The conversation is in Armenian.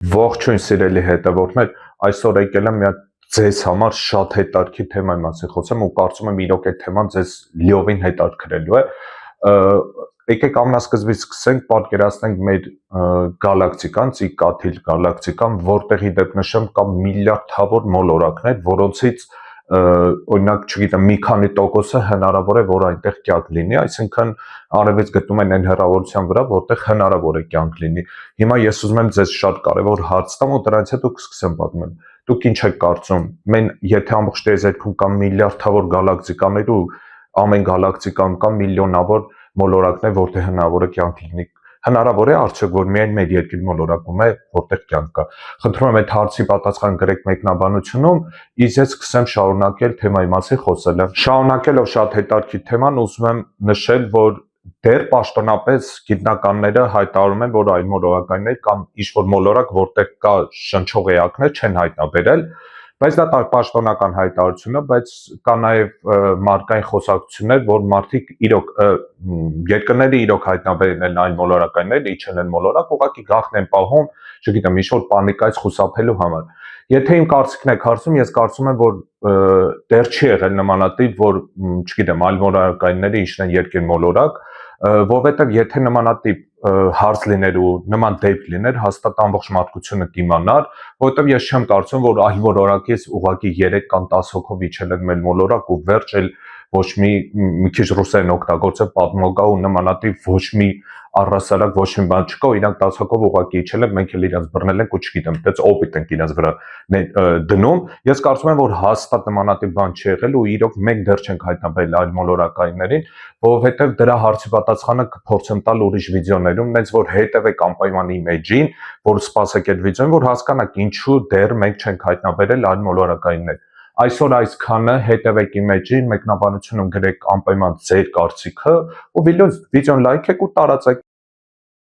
Ողջույն սիրելի հետևորդներ, այսօր եկել եմ մի հատ ձեզ համար շատ հետաքրքիր թեմայի մասին խոսեմ ու կարծում եմ իրոք այդ թեման ձեզ լիովին հետաքրքրելու է։ Եկեք ամենասկզբից սկսենք, պատկերացնենք մեր գալակտիկան, Ծիկաթիլ գալակտիկան, որտեղի դեպ նշեմ կա միլիարդավոր մոլորակներ, որոնցից օրինակ, չգիտեմ, մի քանի տոկոսը հնարավոր է, որ այնտեղ կյանք լինի, այսինքն արևից գտնում են այն հեռավորության վրա, որտեղ հնարավոր է կյանք լինի։ Հիմա ես ուզում եմ ձեզ շատ կարևոր հարց տամ ու դրանից հետո կսկսեմ պատմել։ Դուք ինչ եք կարծում, եթե ամբողջ տիեզերքում կան միլիարդավոր գալակտիկաներ ու ամեն գալակտիկան կա միլիոնավոր մոլորակներ, որտեղ հնարավոր է կյանք լինի, հնարավոր է արդյոք, որ միայն մեր երկրի մոլորակում է, որտեղ կյանք կա։ Խնդրում եմ այդ հարցի պատասխան գրեք մեկնաբանությունում, իսկ ես սկսեմ շարունակել թեմայի մասին խոսելը։ Շարունակելով շատ հետաքրքիր թեման, ուզում եմ նշել, որ դեռ պաշտոնապես գիտնականները հայտարարում են, որ այն մոլորակայիններ կամ ինչ-որ մոլորակ, որտեղ կա շնչող էակներ, չեն հայտնաբերել, բայց դա պաշտոնական հայտարարություն է, բայց կա նաև մարդկային խոսակցություններ, որ մարդիկ իրոք երկրները իրոք հայտնաբերել են այն մոլորակայինները, իջել են մոլորակ, ուղղակի գաղթ են պահում, չգիտեմ, ինչ-որ պանիկայից խուսափելու համար։ Եթե իմ կարծիքն եք հարցում, ես կարծում եմ, որ դեռ չի եղել նմանատիպ, որ, չգիտեմ, այլ մոլորակայինները իջնեն երկրի մոլորակ, որովհետև եթե նմանատիպ հարց լիներ ու նման դեպք լիներ, հաստատ ամբողջ մարդկությունը կիմանար, որովհետև ես չեմ կարծում, որ այլ մոլորակից ուղղակի 3 կամ 10 հոգով իջել են մեր մոլորակ ու վերջ էլ ոչ մի քիչ ռուսերեն օգտագործել պատմոգա ու նմանատիպ ոչ մի առհասարակ ոչ մի բան չկա, իրանք 10 հոգով ուղղակի իջել են, մենք էլ իրանք բռնել ենք ու չգիտեմ, դից օպիտ ենք իրանք վրա դնում։ Ես կարծում եմ, որ հաստատ նմանատիպ բան չի եղել ու իրոք մենք դեռ չենք հայտնաբերել այլ մոլորակայիններին, որովհետև դրա հարցի պատասխանը կփորձեմ տալ ուրիշ վիդեոներում, հենց որ հետևեք անպայման իմեջին, որ սպասեք այդ վիդեոն, որ հասկանաք ինչու դեռ մենք չենք հայտնաբերել այլ մոլորակայիններ։ Այսօր այսքանը, հետևեք իմեջին, մեկնաբանությունում գրեք անպայման ձեր կարծիքը ու վիդեոն լայքեք ու տարածեք։